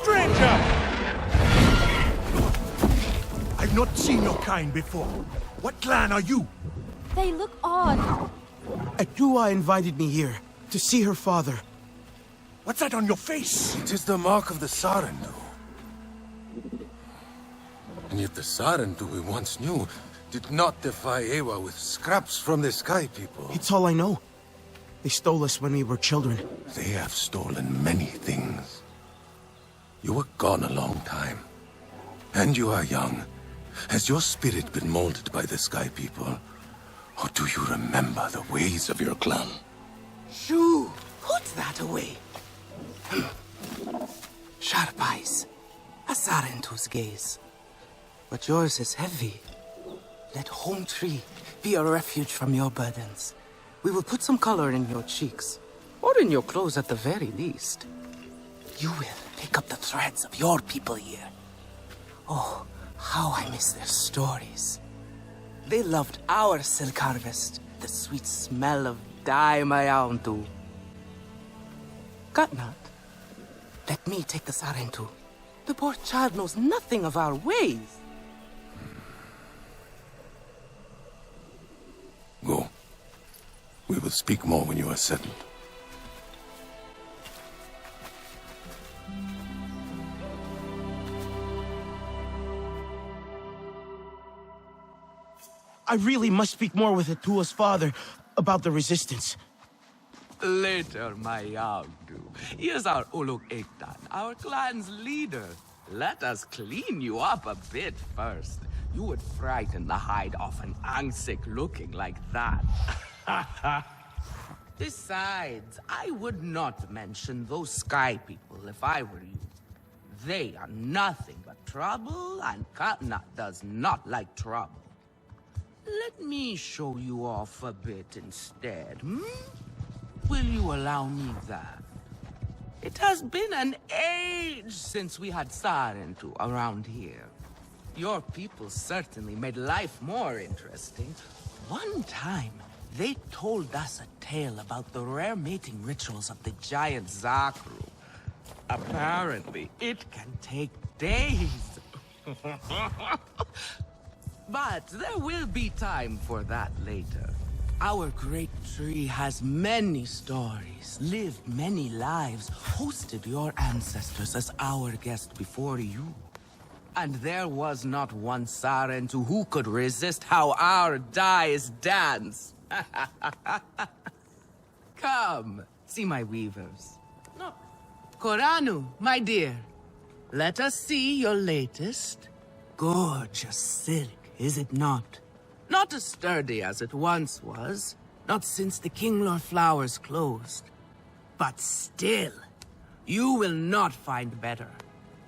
Stranger! I've not seen your kind before. What clan are you? They look odd. Adua invited me here to see her father. What's that on your face? It is the mark of the Sarentu. And yet the Sarentu we once knew did not defy Ewa with scraps from the Sky People. It's all I know. They stole us when we were children. They have stolen many things. You were gone a long time. And you are young. Has your spirit been molded by the Sky People? Or do you remember the ways of your clan? Shoo! Put that away. Sharp eyes. A Sarentu's gaze. But yours is heavy. Let Home Tree be a refuge from your burdens. We will put some color in your cheeks. Or in your clothes at the very least. You will pick up the threads of your people here. Oh, how I miss their stories. They loved our silk harvest, the sweet smell of dye mayauntu. Katnat, let me take the Sarentu. The poor child knows nothing of our ways. Go. We will speak more when you are settled. I really must speak more with Atua's father about the resistance. Later, my Yagdu. Here's our Uluk Ektan, our clan's leader. Let us clean you up a bit first. You would frighten the hide off an Angsik looking like that. Besides, I would not mention those Sky People if I were you. They are nothing but trouble, and Katnat does not like trouble. Let me show you off a bit instead, hmm? Will you allow me that? It has been an age since we had Sarentu around here. Your people certainly made life more interesting. One time, they told us a tale about the rare mating rituals of the giant Zakru. Apparently, it can take days. But there will be time for that later. Our great tree has many stories, lived many lives, hosted your ancestors as our guest before you. And there was not one Sarentu who could resist how our dyes dance. Come, see my weavers. No. Koranu, my dear, let us see your latest. Gorgeous silk, is it not? Not as sturdy as it once was, not since the Kinglor flowers closed. But still, you will not find better.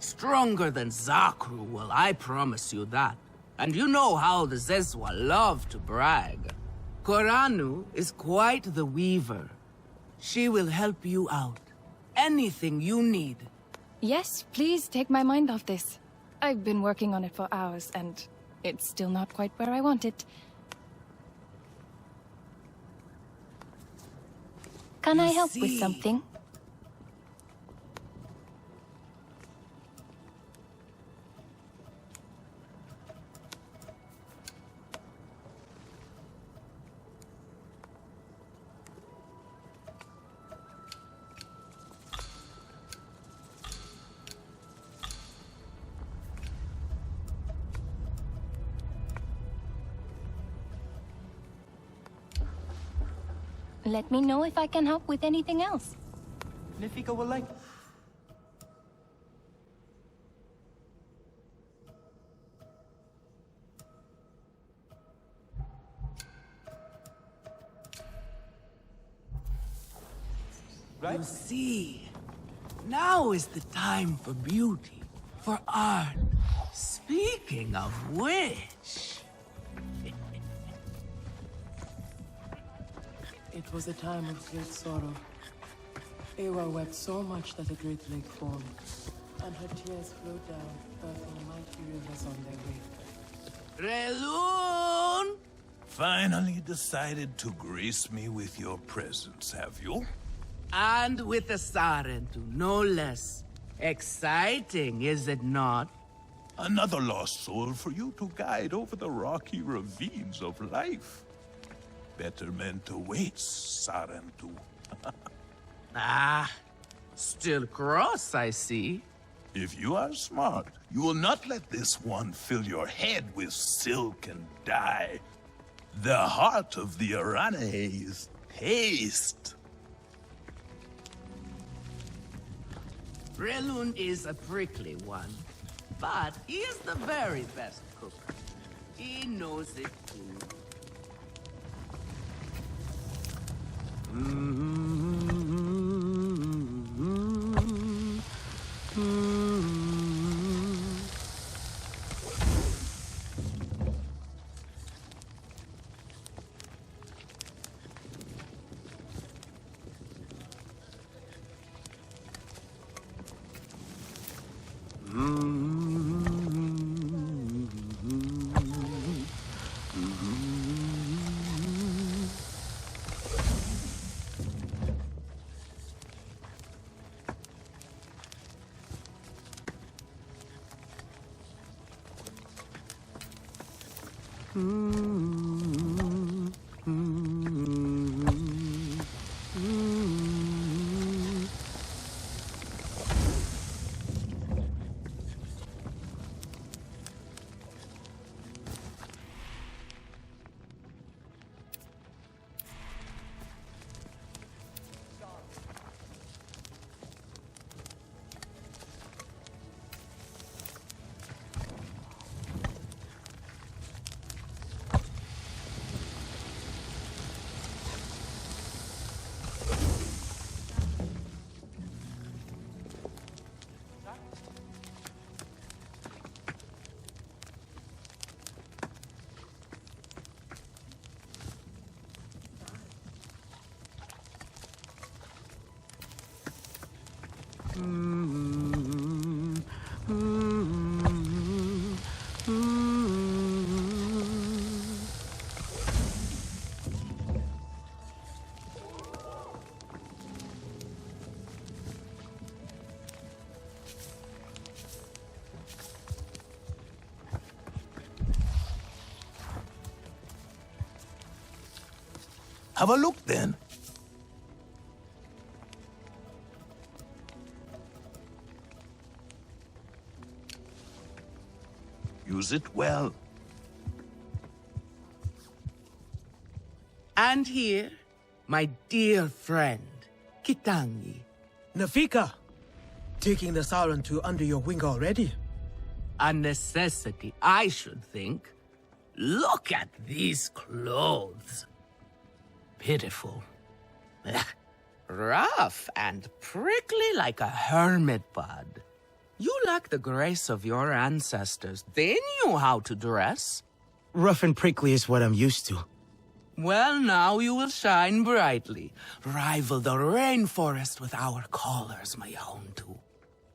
Stronger than Zakru will, I promise you that. And you know how the Zezwa love to brag. Koranu is quite the weaver. She will help you out. Anything you need. Yes, please take my mind off this. I've been working on it for hours, and it's still not quite where I want it. Can I help with something? Let me know if I can help with anything else. Nifika will like. Right? You see, now is the time for beauty, for art. Speaking of which... It was a time of great sorrow. Ewa wept so much that a great lake formed, and her tears flowed down, birthing mighty rivers on their way. Relun! Finally decided to grace me with your presence, have you? And with a Sarentu, no less. Exciting, is it not? Another lost soul for you to guide over the rocky ravines of life. Betterment awaits, Sarentu. Ah, still cross, I see. If you are smart, you will not let this one fill your head with silk and dye. The heart of the Arane is haste. Relun is a prickly one, but he is the very best cook. He knows it too. Have a look then. Use it well. And here, my dear friend, Kitangi. Nafika, taking the Sarentu under your wing already? A necessity, I should think. Look at these clothes. Pitiful. Rough and prickly like a hermit bud. You lack the grace of your ancestors. They knew how to dress. Rough and prickly is what I'm used to. Well, now you will shine brightly. Rival the rainforest with our collars, my Houndu.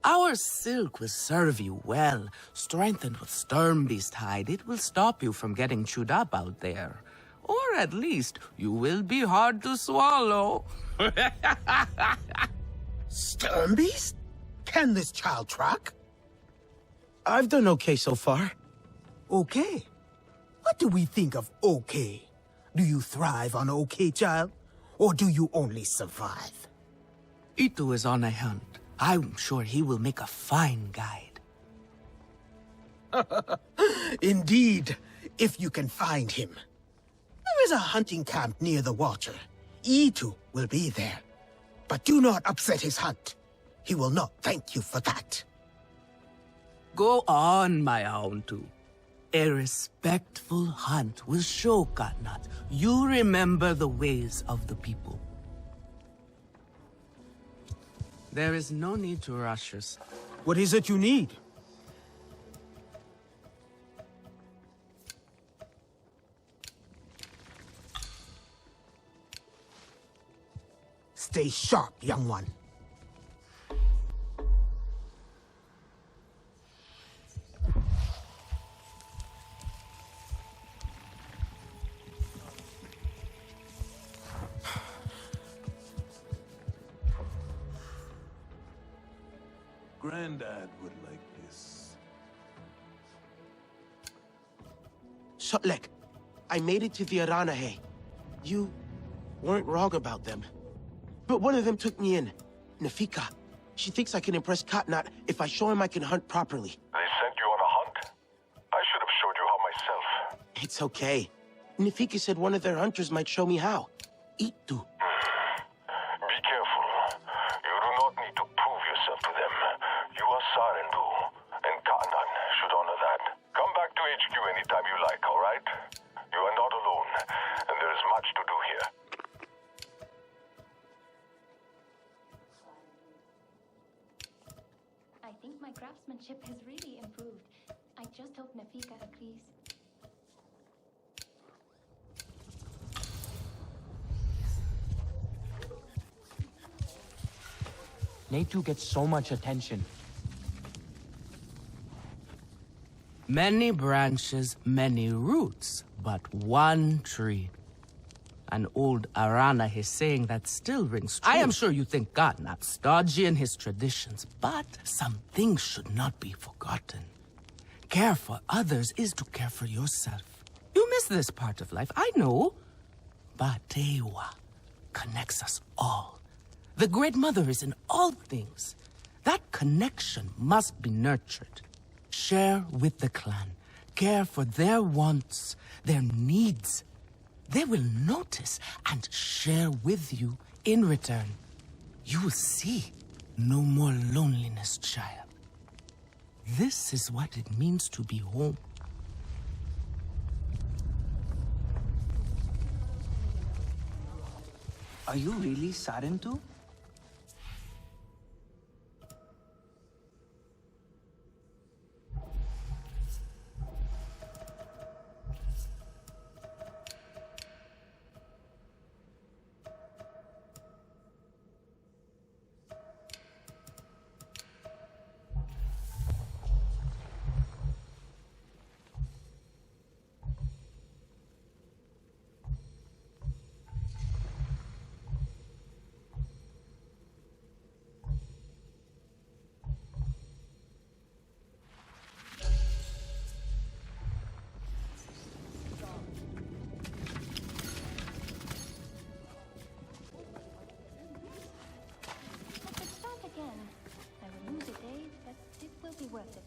Our silk will serve you well. Strengthened with Sturmbeast hide, it will stop you from getting chewed up out there. Or at least, you will be hard to swallow. Sturmbeast? Can this child track? I've done okay so far. Okay? What do we think of okay? Do you thrive on okay, child? Or do you only survive? Itu is on a hunt. I'm sure he will make a fine guide. Indeed, if you can find him. There is a hunting camp near the Watcher. Itu will be there. But do not upset his hunt. He will not thank you for that. Go on, my Houndu. A respectful hunt will show Katnat you remember the ways of the people. There is no need to rush yourself. What is it you need? Stay sharp, young one. Granddad would like this. Sotlek, I made it to the Aranahe. You weren't wrong about them. But one of them took me in. Nafika. She thinks I can impress Katnat if I show him I can hunt properly. They sent you on a hunt? I should have showed you how myself. It's okay. Nafika said one of their hunters might show me how. Itu. Be careful. You do not need to prove yourself to them. You are Sarendu, and Kanan should honor that. Come back to HQ anytime you like, all right? You are not alone, and there is much to do here. I think my craftsmanship has really improved. I just hope Nafika agrees. Natu gets so much attention. Many branches, many roots, but one tree. An old Arana saying that still rings true. I am sure you think Katnap's stodgy in his traditions, but some things should not be forgotten. Care for others is to care for yourself. You miss this part of life, I know. But Tewa connects us all. The Great Mother is in all things. That connection must be nurtured. Share with the clan. Care for their wants, their needs. They will notice and share with you in return. You will see no more loneliness, child. This is what it means to be home. Are you really Sarentu? I will lose a day, but it will be worth it.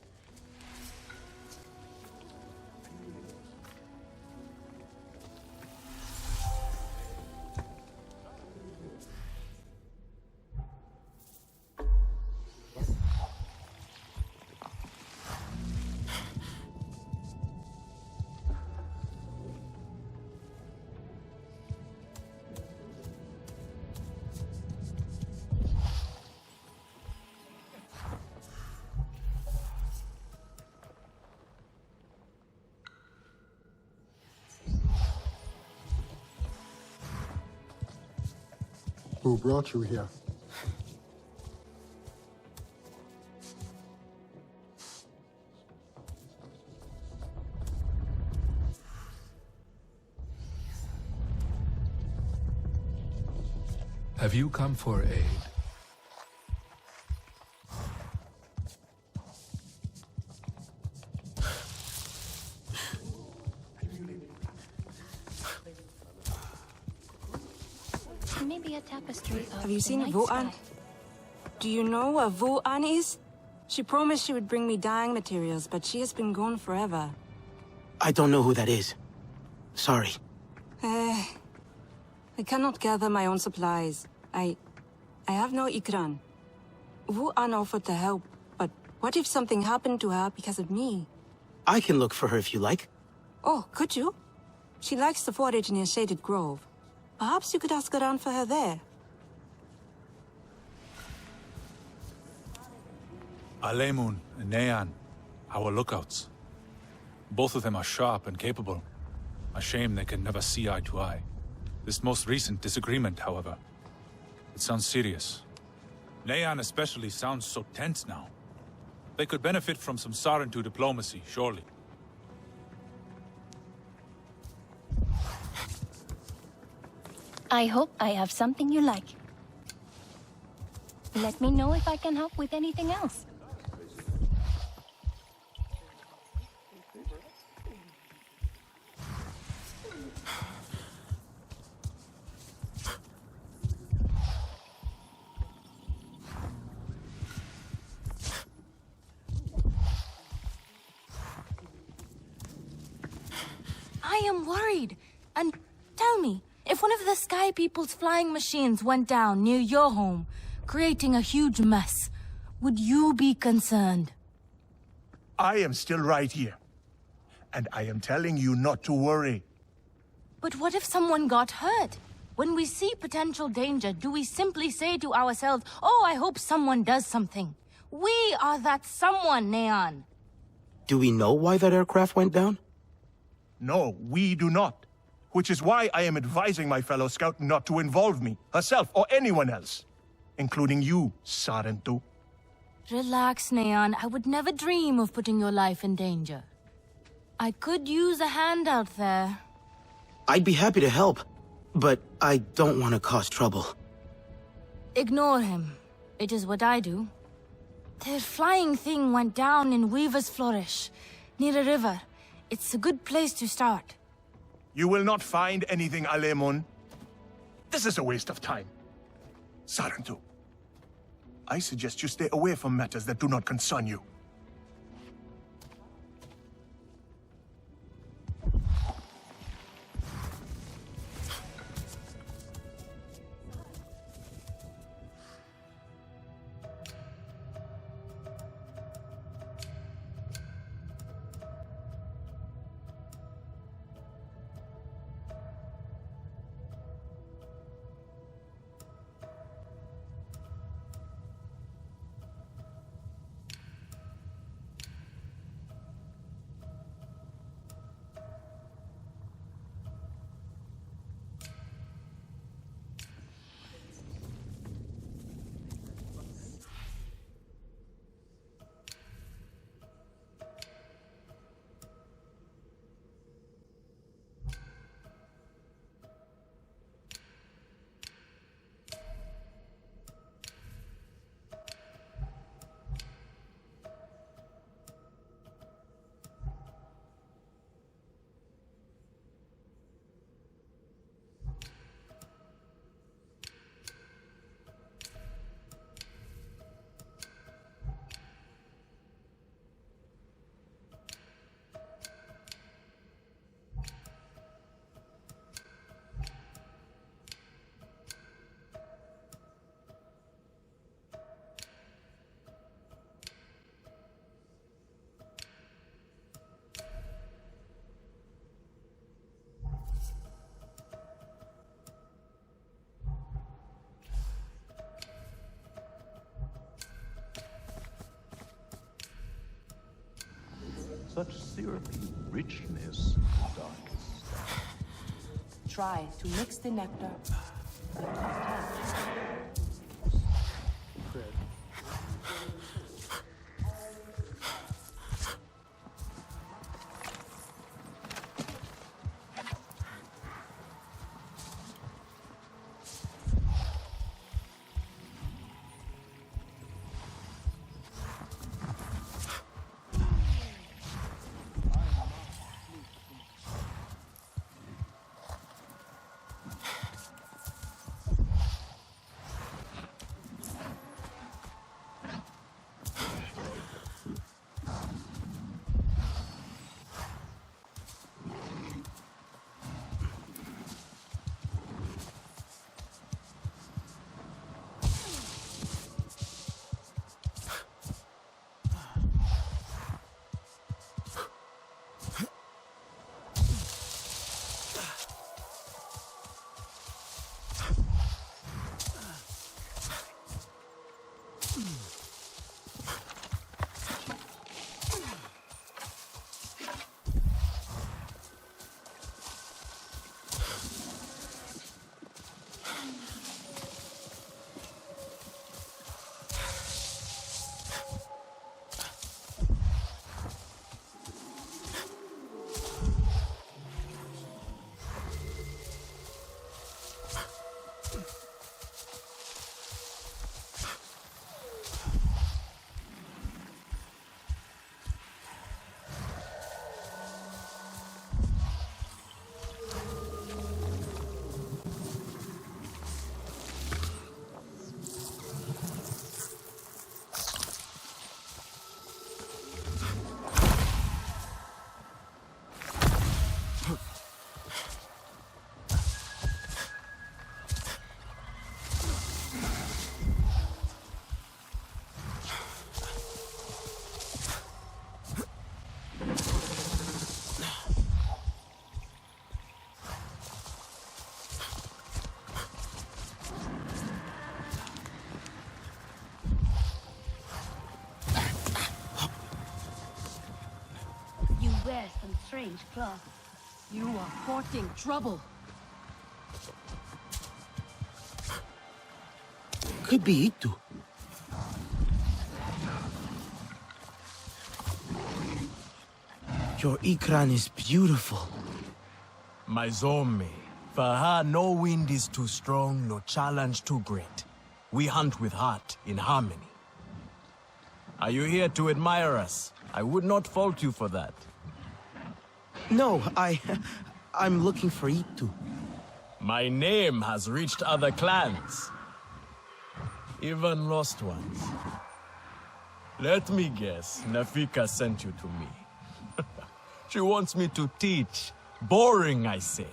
Who brought you here? Have you come for aid? Maybe a tapestry of Have you seen the night Vo'an? sky. Do you know what Vo'an is? She promised she would bring me dyeing materials, but she has been gone forever. I don't know who that is. Sorry. I cannot gather my own supplies. I have no ikran. Vo'an offered to help, but what if something happened to her because of me? I can look for her if you like. Oh, could you? She likes to forage near Shaded Grove. Perhaps you could ask around for her there. Alemun and Nean, our lookouts. Both of them are sharp and capable. A shame they can never see eye to eye. This most recent disagreement, however, it sounds serious. Nean especially sounds so tense now. They could benefit from some Sarentu diplomacy, surely. I hope I have something you like. Let me know if I can help with anything else. I am worried. And tell me, if one of the Sky People's flying machines went down near your home, creating a huge mess, would you be concerned? I am still right here. And I am telling you not to worry. But what if someone got hurt? When we see potential danger, do we simply say to ourselves, oh, I hope someone does something? We are that someone, Neon. Do we know why that aircraft went down? No, we do not. Which is why I am advising my fellow scout not to involve me, herself, or anyone else. Including you, Sarentu. Relax, Neon. I would never dream of putting your life in danger. I could use a hand out there. I'd be happy to help, but I don't want to cause trouble. Ignore him. It is what I do. Their flying thing went down in Weaver's Flourish, near a river. It's a good place to start. You will not find anything, Alemun. This is a waste of time. Sarentu, I suggest you stay away from matters that do not concern you. Such syrupy richness, darkest. Try to mix the nectar. strange cloth. You are courting trouble. Could be Itu. Your Ikran is beautiful. My Zome. For her, no wind is too strong, no challenge too great. We hunt with heart, in harmony. Are you here to admire us? I would not fault you for that. No, I'm looking for Itu. My name has reached other clans. Even lost ones. Let me guess, Nafika sent you to me. She wants me to teach. Boring, I say.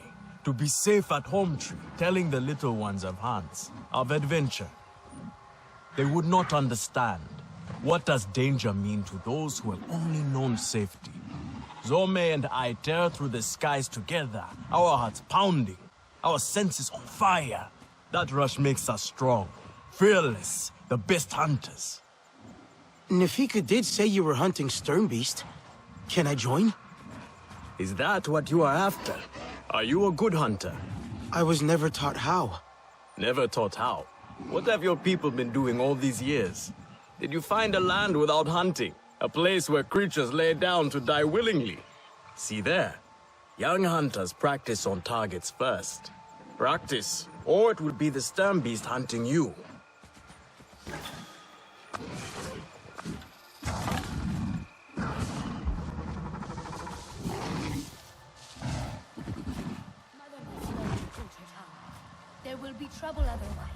To be safe at home tree, telling the little ones of hunts, of adventure. They would not understand. What does danger mean to those who have only known safety? Zome and I tear through the skies together, our hearts pounding, our senses on fire. That rush makes us strong, fearless, the best hunters. Nafika did say you were hunting Sternbeast. Can I join? Is that what you are after? Are you a good hunter? I was never taught how. Never taught how? What have your people been doing all these years? Did you find a land without hunting? A place where creatures lay down to die willingly? See there. Young hunters practice on targets first. Practice, or it would be the Sternbeast hunting you. There will be trouble otherwise.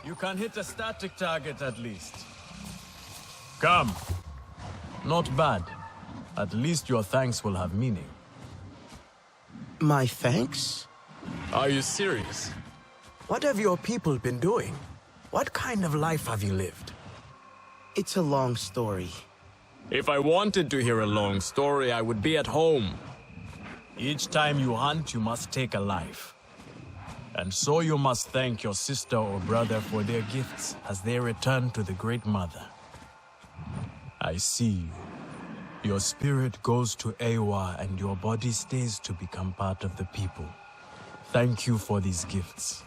You can hit a static target at least. Come. Not bad. At least your thanks will have meaning. My thanks? Are you serious? What have your people been doing? What kind of life have you lived? It's a long story. If I wanted to hear a long story, I would be at home. Each time you hunt, you must take a life. And so you must thank your sister or brother for their gifts as they return to the Great Mother. I see you. Your spirit goes to Ewa and your body stays to become part of the people. Thank you for these gifts.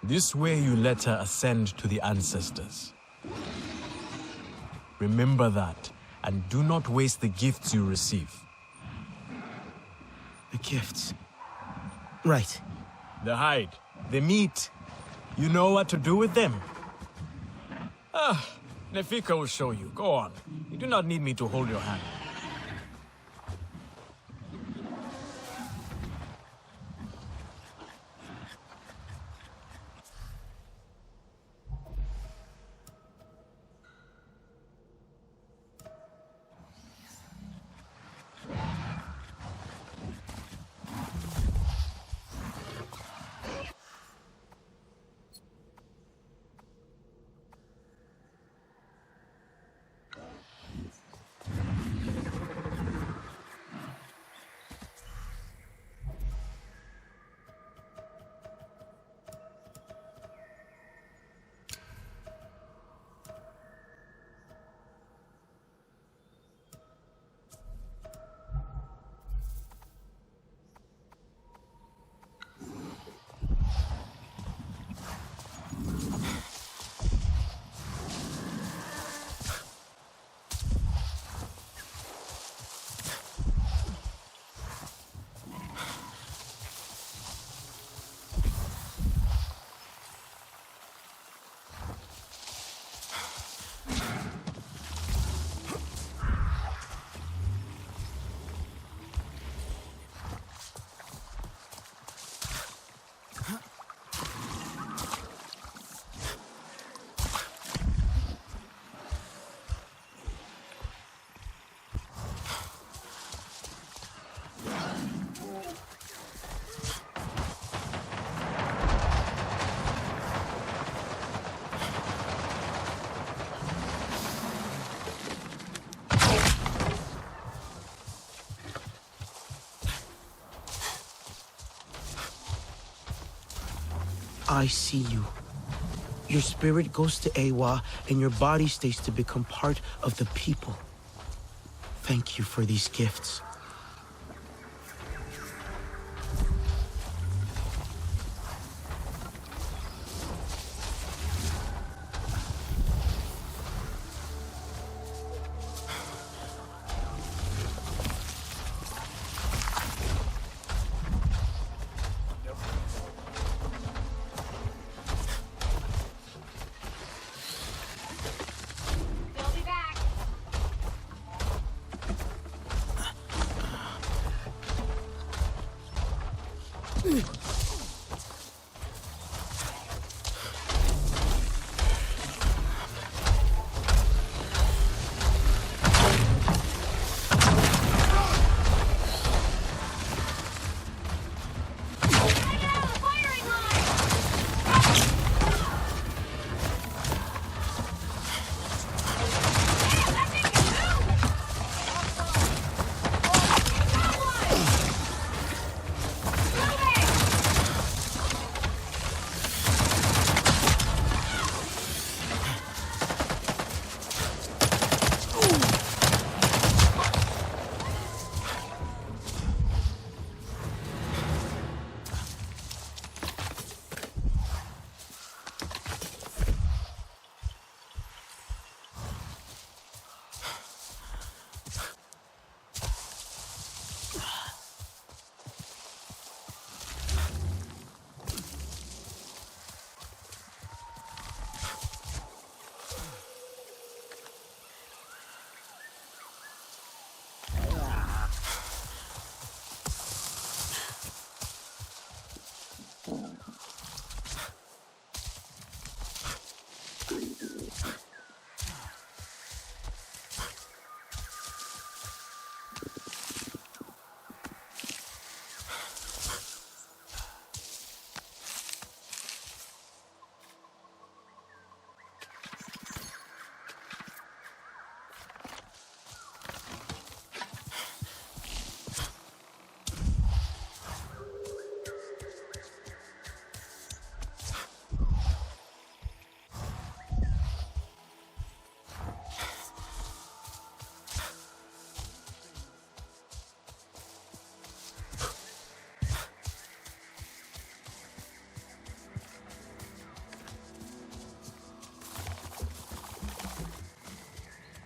This way you let her ascend to the ancestors. Remember that, and do not waste the gifts you receive. The gifts. Right. The hide, the meat. You know what to do with them? Nefika will show you. Go on. You do not need me to hold your hand. I see you. Your spirit goes to Ewa, and your body stays to become part of the people. Thank you for these gifts.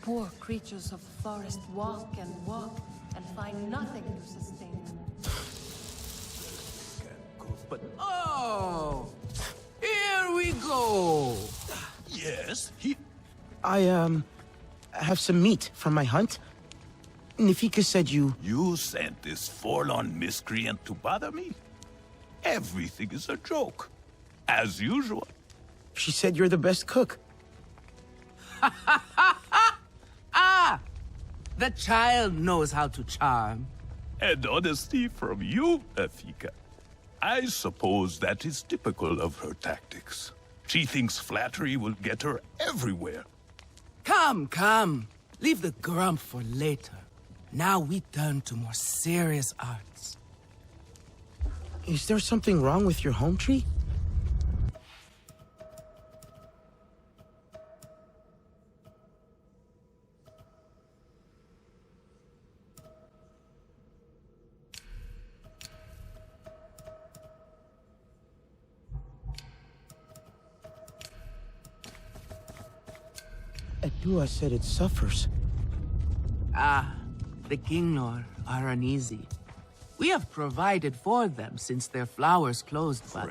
Poor creatures of the forest walk and find nothing to sustain them. But oh, here we go. Yes, I have some meat from my hunt. Nefika said you... You sent this forlorn miscreant to bother me? Everything is a joke. As usual. She said you're the best cook. Ah! The child knows how to charm. And honesty from you, Nefika. I suppose that is typical of her tactics. She thinks flattery will get her everywhere. Come, come. Leave the grump for later. Now we turn to more serious arts. Is there something wrong with your home tree? Edua said it suffers. Ah, the Kinglor are uneasy. We have provided for them since their flowers closed, but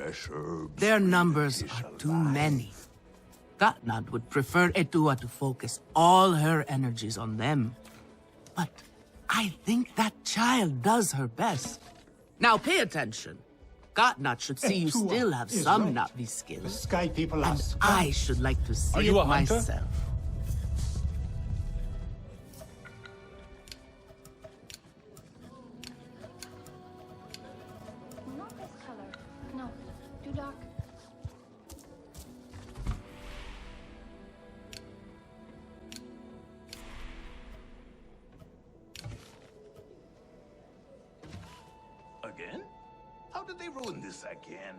their numbers are too many. Gatnad would prefer Edua to focus all her energies on them. But I think that child does her best. Now pay attention. Gatnad should see you still have some Na'vi skills. The Sky people are... And I should like to see it myself. Not this color. No, too dark. Again? How did they ruin this again?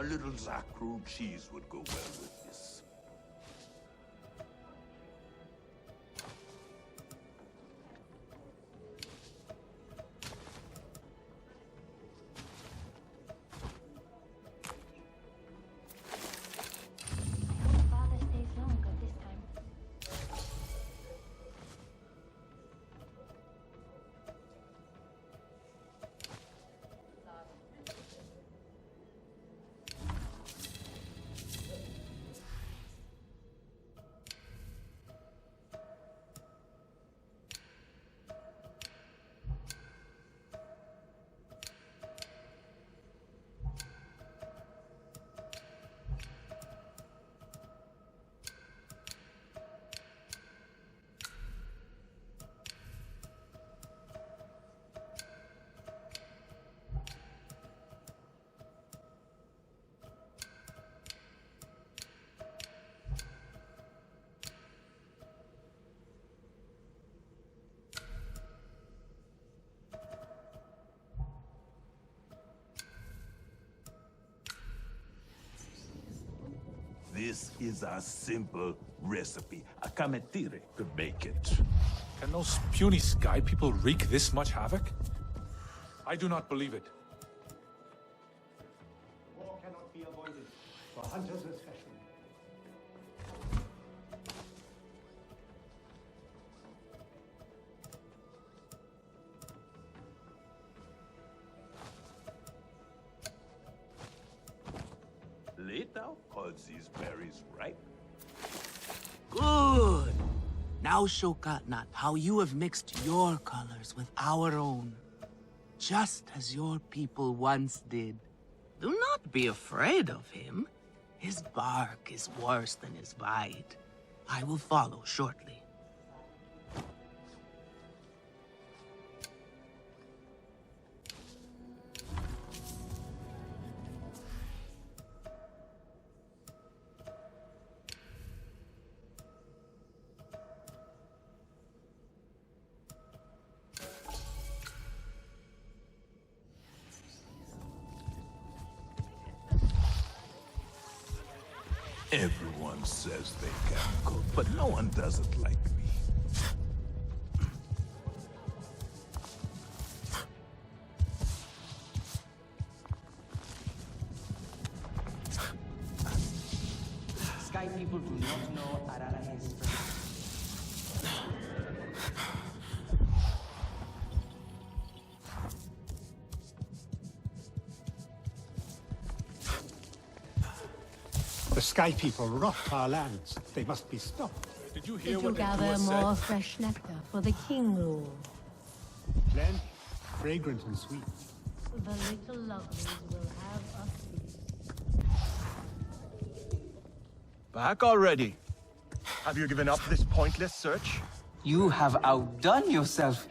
little Zakru cheese would go well with this. Father stays longer this time. This is a simple recipe. A kametire could make it. Can those puny sky people wreak this much havoc? I do not believe it. War cannot be avoided, for hunters especially. Later calls these berries ripe. Good. Now show Katnat how you have mixed your colors with our own, just as your people once did. Do not be afraid of him. His bark is worse than his bite. I will follow shortly. Everyone says they can cook, but no one does it like me. Sky people do not know Ararahe's strength. The Sky People rot our lands. They must be stopped. Did you hear Did you what gather Edward more said? fresh nectar for the king rule? Plenty, fragrant and sweet. The little lovelies will have a feast. Back already. Have you given up this pointless search? You have outdone yourself.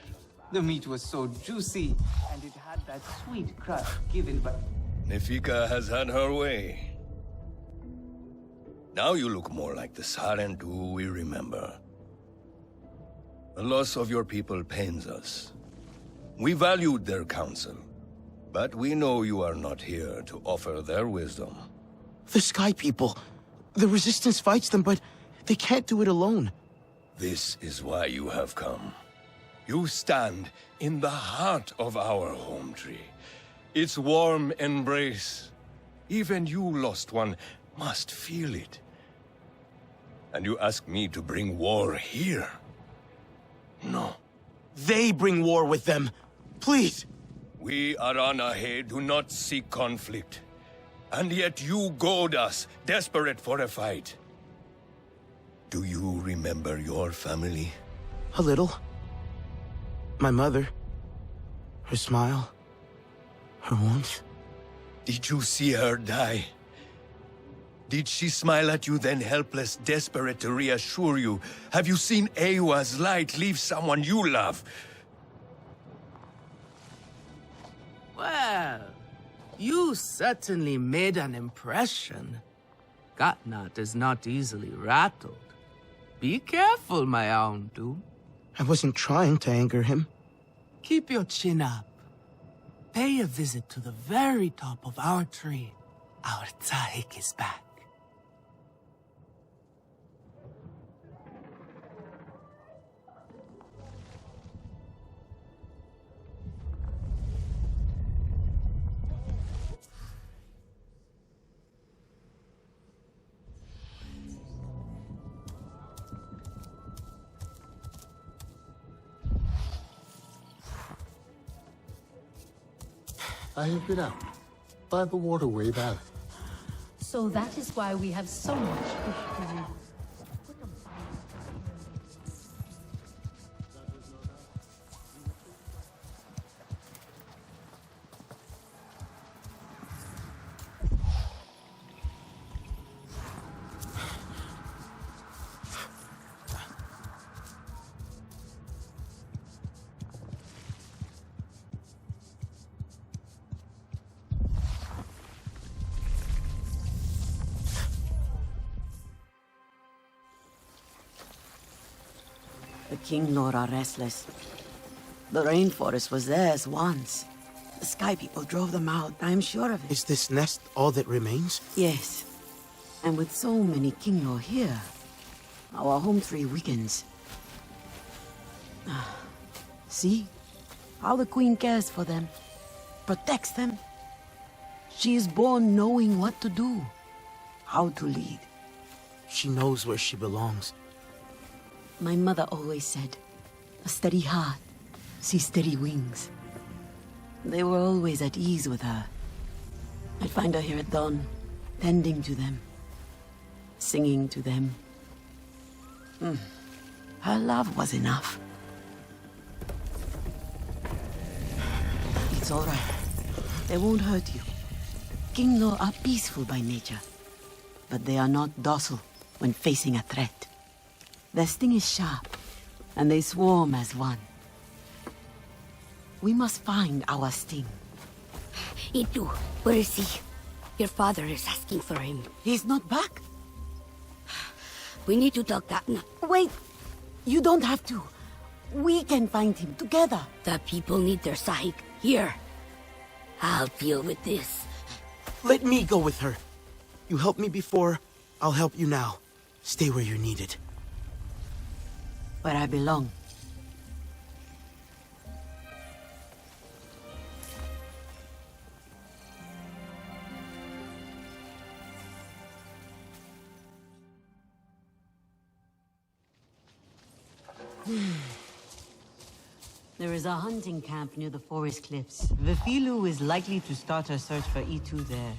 The meat was so juicy, and it had that sweet crust given by... Nefika has had her way. Now you look more like the Sarentu we remember. The loss of your people pains us. We valued their counsel, but we know you are not here to offer their wisdom. The Sky People. The Resistance fights them, but they can't do it alone. This is why you have come. You stand in the heart of our home tree. Its warm embrace. Even you, lost one, must feel it. And you ask me to bring war here? No. They bring war with them. Please. We Aranahe do not seek conflict. And yet you goad us, desperate for a fight. Do you remember your family? A little. My mother. Her smile. Her warmth. Did you see her die? Did she smile at you then, helpless, desperate to reassure you? Have you seen Ewa's light leave someone you love? Well, you certainly made an impression. Katnat is not easily rattled. Be careful, my Aundu. I wasn't trying to anger him. Keep your chin up. Pay a visit to the very top of our tree. Our Tsahik is back. I have been out by the waterway valley. So that is why we have so much fish to use. The King Lord are restless. The rainforest was theirs once. The Sky People drove them out, I'm sure of it. Is this nest all that remains? Yes. And with so many King Lord here, our home tree weakens. See? How the Queen cares for them. Protects them. She is born knowing what to do. How to lead. She knows where she belongs. My mother always said, a steady heart sees steady wings. They were always at ease with her. I'd find her here at dawn, tending to them, singing to them. Her love was enough. It's all right. They won't hurt you. King Lo are peaceful by nature, but they are not docile when facing a threat. Their sting is sharp, and they swarm as one. We must find our sting. Itu, where is he? Your father is asking for him. He's not back? We need to talk that now. Wait! You don't have to. We can find him together. The people need their Sahik here. I'll deal with this. Let me go with her. You helped me before, I'll help you now. Stay where you're needed. Where I belong. There is a hunting camp near the forest cliffs. Vifilu is likely to start her search for E2 there.